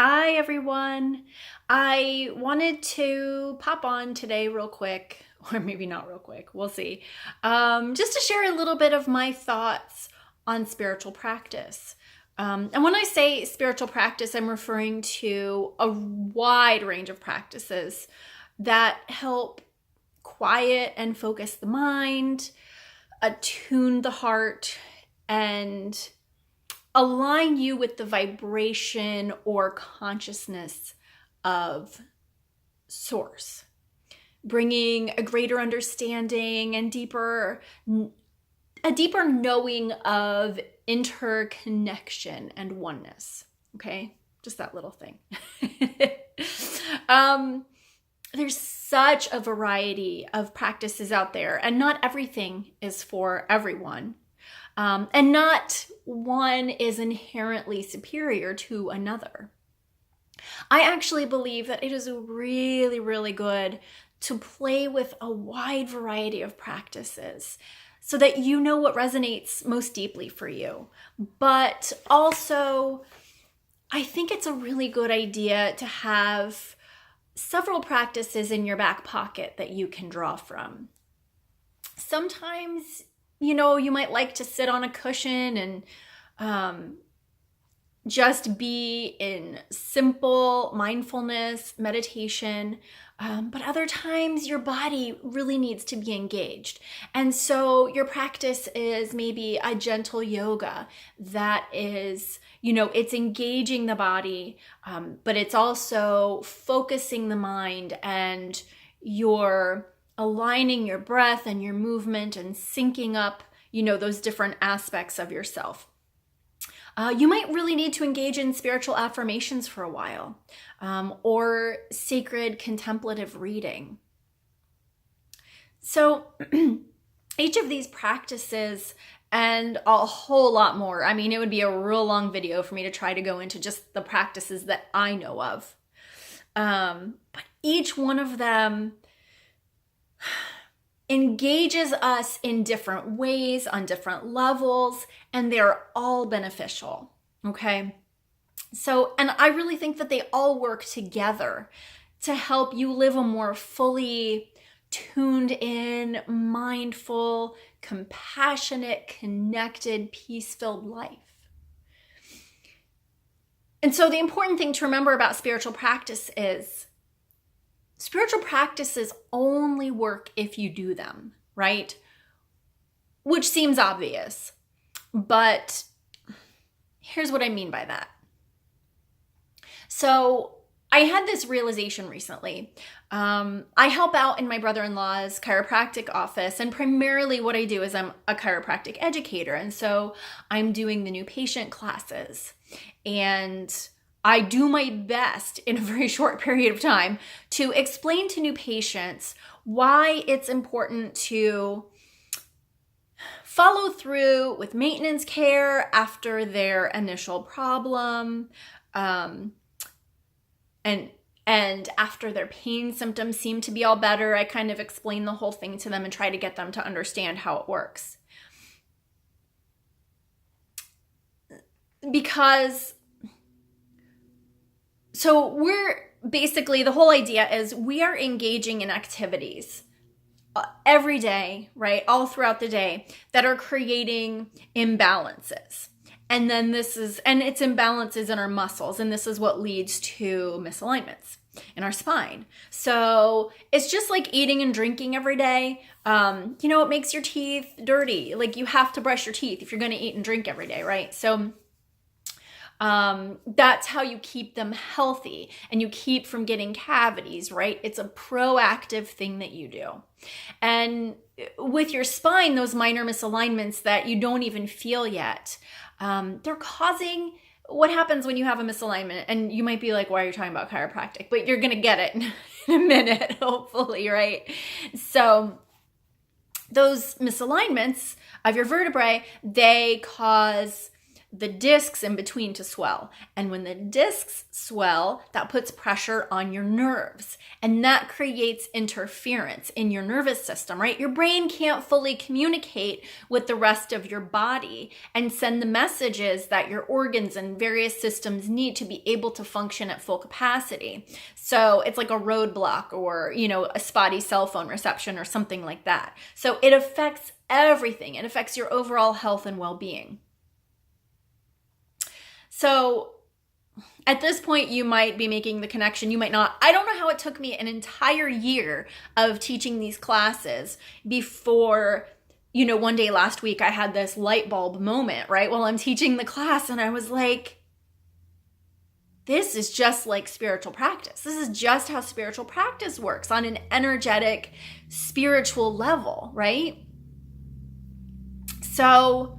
Hi, everyone. I wanted to pop on today real quick, or maybe not real quick, we'll see, just to share a little bit of my thoughts on spiritual practice. And when I say spiritual practice, I'm referring to a wide range of practices that help quiet and focus the mind, attune the heart, and align you with the vibration or consciousness of source, bringing a greater understanding and a deeper knowing of interconnection and oneness. Okay, just that little thing. There's such a variety of practices out there, and not everything is for everyone. And not one is inherently superior to another. I actually believe that it is really, really good to play with a wide variety of practices so that you know what resonates most deeply for you. But also, I think it's a really good idea to have several practices in your back pocket that you can draw from. Sometimes you might like to sit on a cushion and just be in simple mindfulness, meditation. But other times your body really needs to be engaged. And so your practice is maybe a gentle yoga that is, it's engaging the body, but it's also focusing the mind, and you're aligning your breath and your movement and syncing up, those different aspects of yourself. You might really need to engage in spiritual affirmations for a while, or sacred contemplative reading. So each of these practices and a whole lot more, it would be a real long video for me to try to go into just the practices that I know of. But each one of them engages us in different ways, on different levels, and they're all beneficial, okay? So, and I really think that they all work together to help you live a more fully tuned in, mindful, compassionate, connected, peace-filled life. And so the important thing to remember about spiritual practice is spiritual practices only work if you do them, right? Which seems obvious, but here's what I mean by that. So I had this realization recently. I help out in my brother-in-law's chiropractic office, and primarily what I do is I'm a chiropractic educator. And so I'm doing the new patient classes, and I do my best in a very short period of time to explain to new patients why it's important to follow through with maintenance care after their initial problem, and after their pain symptoms seem to be all better. I kind of explain the whole thing to them and try to get them to understand how it works. So we're basically, the whole idea is we are engaging in activities every day, right? All throughout the day that are creating imbalances. And then it's imbalances in our muscles. And this is what leads to misalignments in our spine. So it's just like eating and drinking every day. It makes your teeth dirty. Like, you have to brush your teeth if you're going to eat and drink every day, right? So that's how you keep them healthy and you keep from getting cavities, right? It's a proactive thing that you do. And with your spine, those minor misalignments that you don't even feel yet, they're causing what happens when you have a misalignment. And you might be like, why are you talking about chiropractic? But you're going to get it in a minute, hopefully, right? So those misalignments of your vertebrae, they cause the discs in between to swell. And when the discs swell, that puts pressure on your nerves. And that creates interference in your nervous system, right? Your brain can't fully communicate with the rest of your body and send the messages that your organs and various systems need to be able to function at full capacity. So it's like a roadblock or, a spotty cell phone reception or something like that. So it affects everything. It affects your overall health and well-being. So at this point, you might be making the connection. You might not. I don't know how it took me an entire year of teaching these classes before, one day last week, I had this light bulb moment, right? While I'm teaching the class, and I was like, this is just like spiritual practice. This is just how spiritual practice works on an energetic, spiritual level, right? So,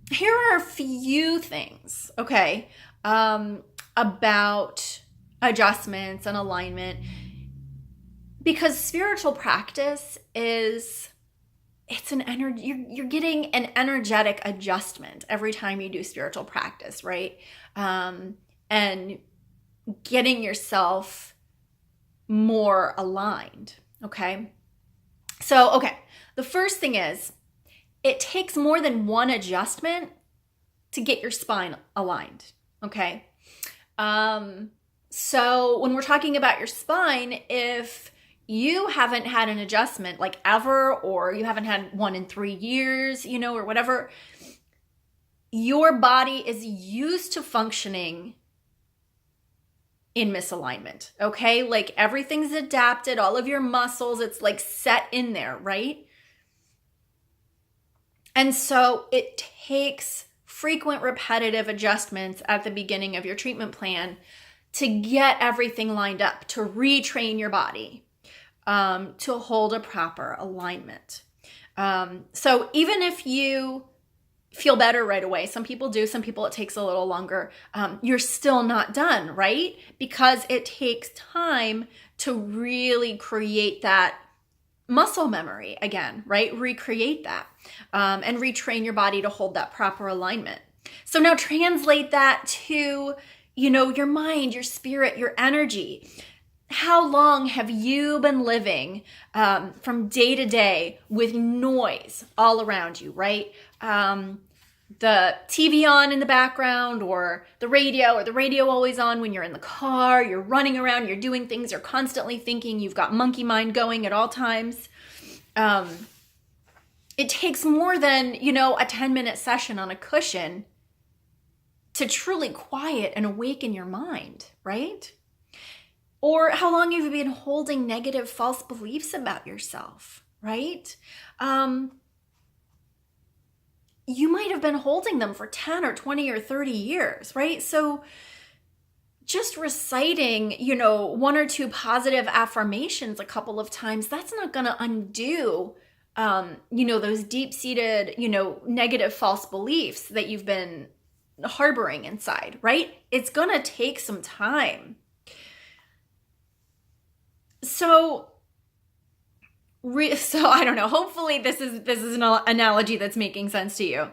here are a few things, okay, about adjustments and alignment, because spiritual practice it's an energy, you're getting an energetic adjustment every time you do spiritual practice, right? And getting yourself more aligned, okay? So, okay, the first thing is, it takes more than one adjustment to get your spine aligned, okay? So when we're talking about your spine, if you haven't had an adjustment like ever, or you haven't had one in 3 years, or whatever, your body is used to functioning in misalignment, okay? Like everything's adapted, all of your muscles, it's like set in there, right? And so it takes frequent repetitive adjustments at the beginning of your treatment plan to get everything lined up, to retrain your body, to hold a proper alignment. So even if you feel better right away, some people do, some people it takes a little longer, you're still not done, right? Because it takes time to really create that muscle memory again, right? Recreate that and retrain your body to hold that proper alignment. So now translate that to, your mind, your spirit, your energy. How long have you been living from day to day with noise all around you, right? The TV on in the background, or the radio always on when you're in the car, you're running around, you're doing things, you're constantly thinking, you've got monkey mind going at all times. It takes more than, a 10-minute session on a cushion to truly quiet and awaken your mind, right? Or how long have you been holding negative false beliefs about yourself, right? You might have been holding them for 10 or 20 or 30 years, right? So just reciting, 1 or 2 positive affirmations a couple of times, that's not going to undo, those deep-seated, negative false beliefs that you've been harboring inside, right? It's going to take some time. So I don't know, hopefully this is an analogy that's making sense to you.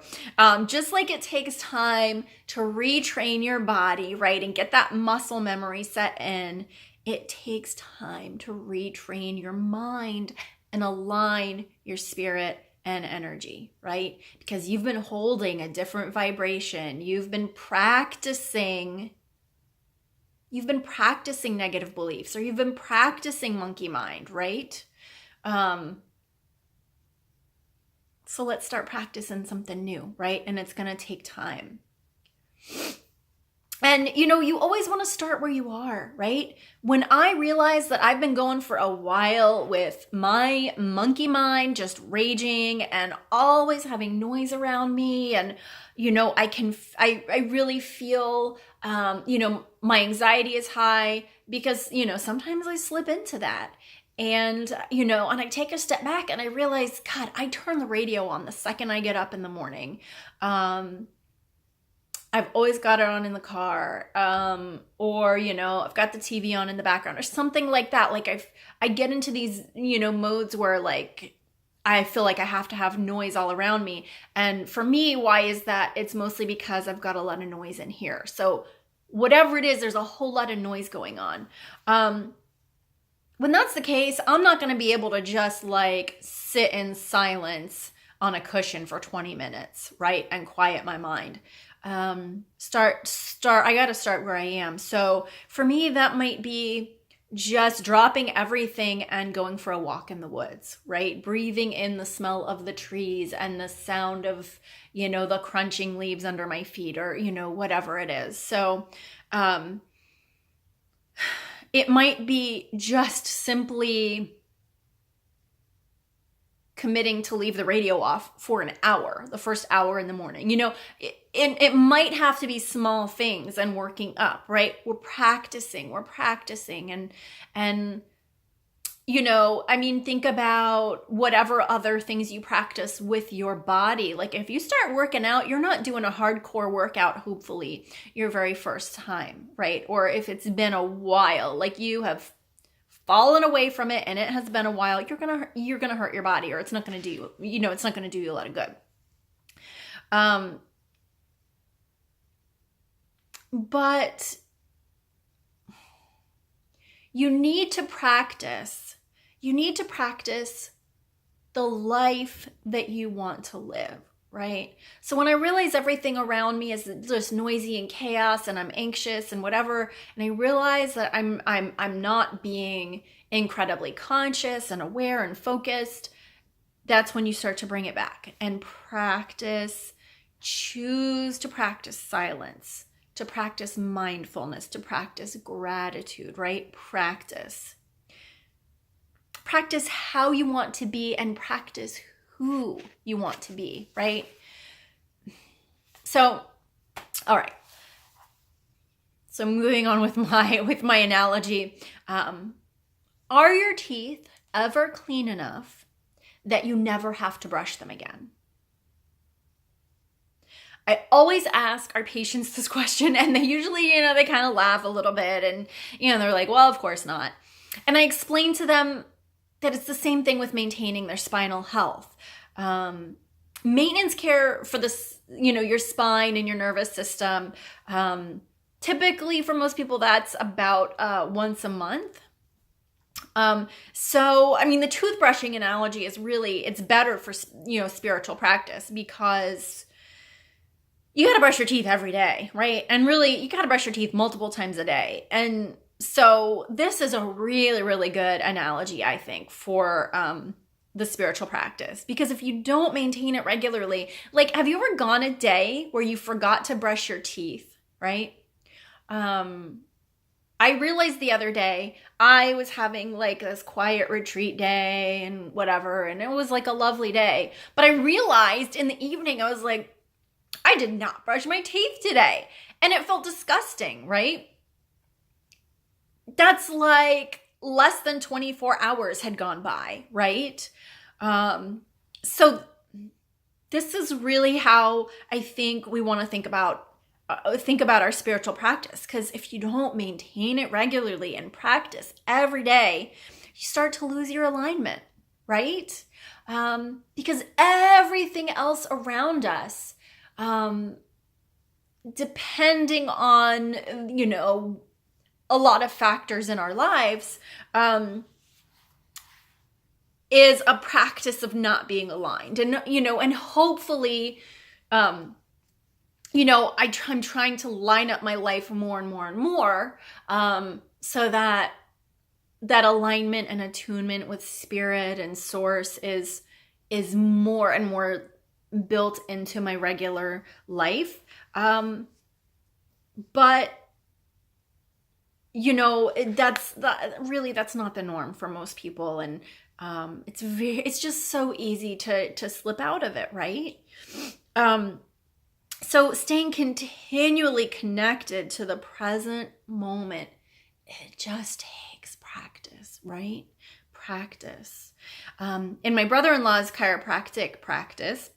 Just like it takes time to retrain your body, right, and get that muscle memory set in, it takes time to retrain your mind and align your spirit and energy, right? Because you've been holding a different vibration. You've been practicing negative beliefs, or you've been practicing monkey mind, right? So let's start practicing something new, right? And it's going to take time. And, you always want to start where you are, right? When I realized that I've been going for a while with my monkey mind just raging and always having noise around me, and, I really feel, my anxiety is high because, sometimes I slip into that. And, and I take a step back and I realize, God, I turn the radio on the second I get up in the morning. I've always got it on in the car, or, I've got the TV on in the background or something like that. Like I get into these, modes where like I feel like I have to have noise all around me. And for me, why is that? It's mostly because I've got a lot of noise in here. So whatever it is, there's a whole lot of noise going on. When that's the case, I'm not going to be able to just like sit in silence on a cushion for 20 minutes, right? And quiet my mind. I got to start where I am. So for me, that might be just dropping everything and going for a walk in the woods, right? Breathing in the smell of the trees and the sound of, the crunching leaves under my feet, or, whatever it is. So, it might be just simply committing to leave the radio off for an hour, the first hour in the morning. It might have to be small things and working up, right? We're practicing and think about whatever other things you practice with your body. Like if you start working out, you're not doing a hardcore workout, hopefully, your very first time, right? Or if it's been a while, like you have fallen away from it and it has been a while, you're gonna hurt your body, or it's not gonna do it's not gonna do you a lot of good. But you need to practice. You need to practice the life that you want to live, right? So when I realize everything around me is just noisy and chaos and I'm anxious and whatever, and I realize that I'm not being incredibly conscious and aware and focused, that's when you start to bring it back and practice. Choose to practice silence, to practice mindfulness, to practice gratitude, right? Practice how you want to be and practice who you want to be, right? So, all right. So moving on with my analogy, are your teeth ever clean enough that you never have to brush them again? I always ask our patients this question, and they usually, they kind of laugh a little bit, and, they're like, well, of course not. And I explain to them that it's the same thing with maintaining their spinal health. Maintenance care for this, your spine and your nervous system, typically for most people, that's about once a month. The toothbrushing analogy is really, it's better for, spiritual practice, because you got to brush your teeth every day, right? And really, you got to brush your teeth multiple times a day. And so this is a really, really good analogy, I think, for the spiritual practice. Because if you don't maintain it regularly, like, have you ever gone a day where you forgot to brush your teeth, right? I realized the other day I was having like this quiet retreat day and whatever, and it was like a lovely day. But I realized in the evening, I was like, I did not brush my teeth today. And it felt disgusting, right? That's like less than 24 hours had gone by, right? So this is really how I think we want to think about our spiritual practice. Because if you don't maintain it regularly and practice every day, you start to lose your alignment, right? Because everything else around us, depending on, a lot of factors in our lives, is a practice of not being aligned. And, and hopefully, I'm trying to line up my life more and more and more, so that alignment and attunement with spirit and source is more and more built into my regular life. But that's not the norm for most people. And it's just so easy to slip out of it, right? So staying continually connected to the present moment, it just takes practice, right? Practice. In my brother-in-law's chiropractic practice,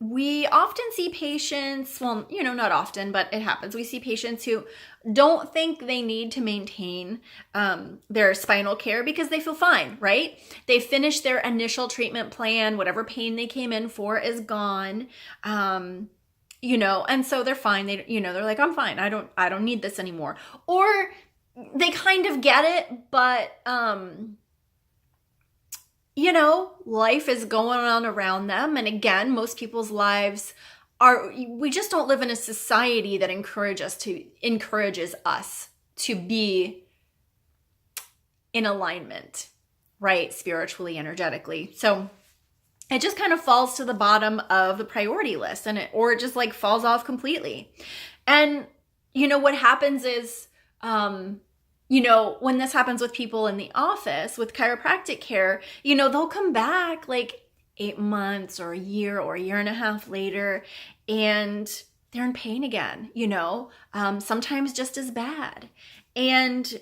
we often see patients, well, not often, but it happens. We see patients who don't think they need to maintain their spinal care because they feel fine, right? They finish their initial treatment plan, whatever pain they came in for is gone. And so they're fine. They're like, I'm fine. I don't need this anymore. Or they kind of get it, but life is going on around them. And again, most people's lives we just don't live in a society that encourages us to be in alignment, right? Spiritually, energetically. So it just kind of falls to the bottom of the priority list or it just like falls off completely. And what happens is, when this happens with people in the office with chiropractic care, they'll come back like 8 months or a year and a half later, and they're in pain again, sometimes just as bad. And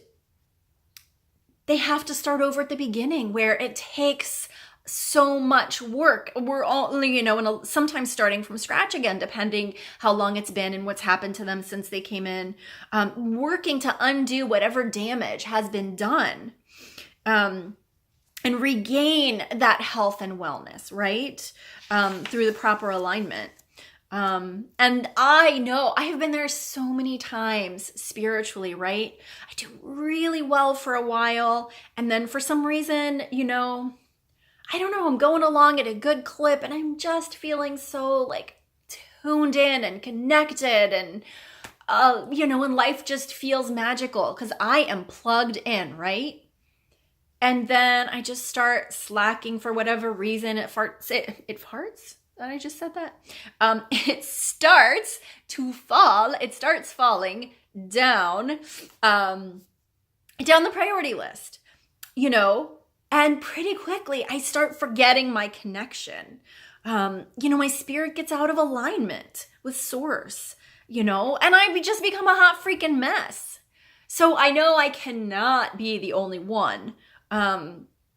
they have to start over at the beginning where it takes so much work. We're all, sometimes starting from scratch again, depending how long it's been and what's happened to them since they came in, working to undo whatever damage has been done, and regain that health and wellness, right? Through the proper alignment. And I know I have been there so many times spiritually, right? I do really well for a while. And then for some reason, I don't know, I'm going along at a good clip and I'm just feeling so like tuned in and connected and, and life just feels magical because I am plugged in, right? And then I just start slacking for whatever reason. It farts. It farts? Did I just said that? It starts to fall. It starts falling down, down the priority list, and pretty quickly I start forgetting my connection. My spirit gets out of alignment with source, and I just become a hot freaking mess. So I know I cannot be the only one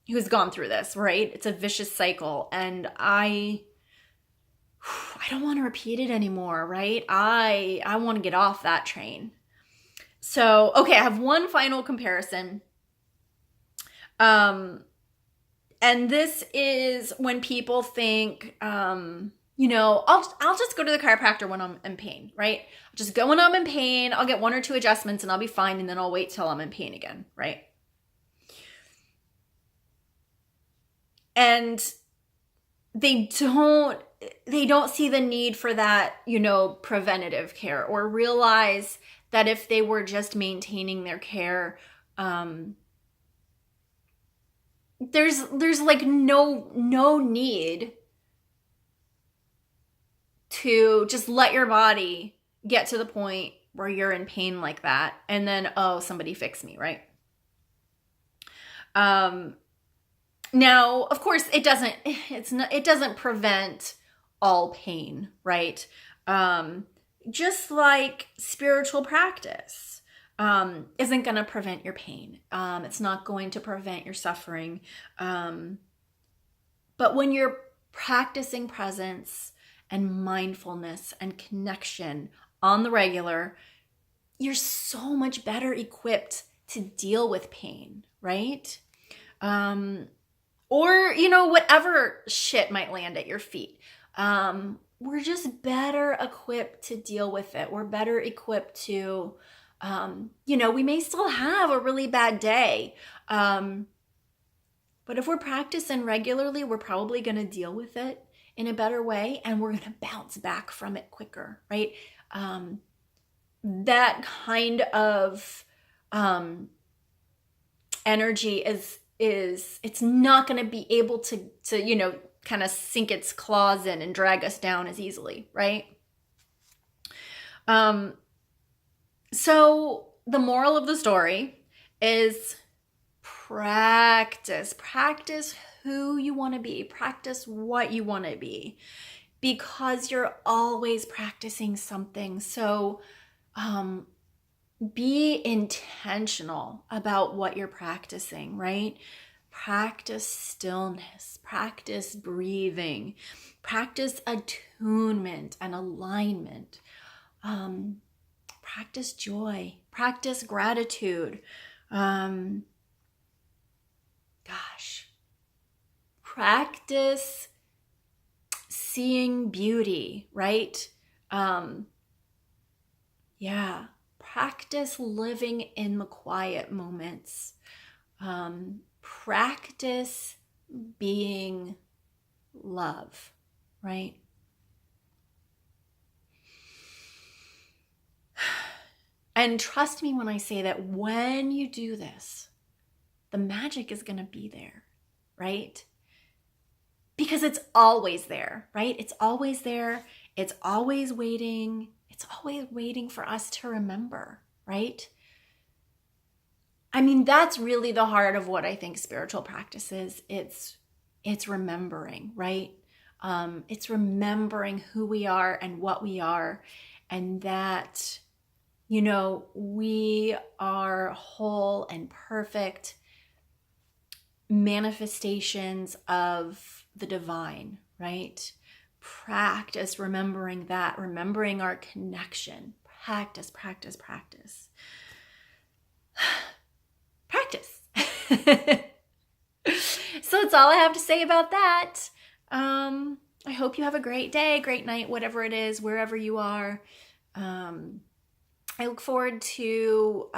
who's gone through this, right? It's a vicious cycle, and I don't want to repeat it anymore, right? I want to get off that train. So, okay, I have one final comparison. And this is when people think, I'll just go to the chiropractor when I'm in pain, right? I'll just go when I'm in pain. I'll get 1 or 2 adjustments and I'll be fine. And then I'll wait till I'm in pain again, right? And they don't see the need for that, preventative care, or realize that if they were just maintaining their care, there's like no need to just let your body get to the point where you're in pain like that and then, oh, somebody fix me, right? Now, of course, it doesn't prevent all pain, right? Just like spiritual practice isn't going to prevent your pain. It's not going to prevent your suffering. But when you're practicing presence and mindfulness and connection on the regular, you're so much better equipped to deal with pain, right? Or, whatever shit might land at your feet. We're just better equipped to deal with it. We're better equipped to, we may still have a really bad day. But if we're practicing regularly, we're probably going to deal with it in a better way, and we're going to bounce back from it quicker, right? That kind of energy is it's not going to be able to kind of sink its claws in and drag us down as easily, right? So the moral of the story is practice who you want to be, practice what you want to be, because you're always practicing something. So be intentional about what you're practicing, right? Practice stillness, practice breathing, practice attunement and alignment. Practice joy, practice gratitude. Practice seeing beauty, right? Practice living in the quiet moments. Practice being love, right? And trust me when I say that when you do this, the magic is going to be there, right? Because it's always there, right? It's always there. It's always waiting. It's always waiting for us to remember, right? I mean, that's really the heart of what I think spiritual practice is. It's remembering, right? It's remembering who we are and what we are, and that, you know, we are whole and perfect manifestations of the divine, right? Practice remembering that, remembering our connection. Practice, practice, practice. Practice. So that's all I have to say about that. I hope you have a great day, great night, whatever it is, wherever you are. I look forward to,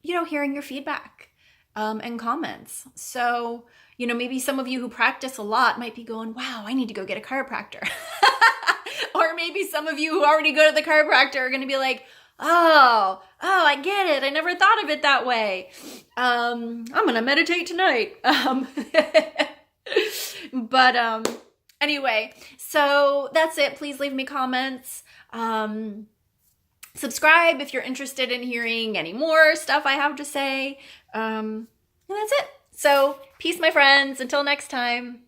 hearing your feedback and comments. So, maybe some of you who practice a lot might be going, wow, I need to go get a chiropractor. Or maybe some of you who already go to the chiropractor are going to be like, oh, I get it. I never thought of it that way. I'm going to meditate tonight. But anyway, so that's it. Please leave me comments. Subscribe if you're interested in hearing any more stuff I have to say. And that's it. So peace, my friends. Until next time.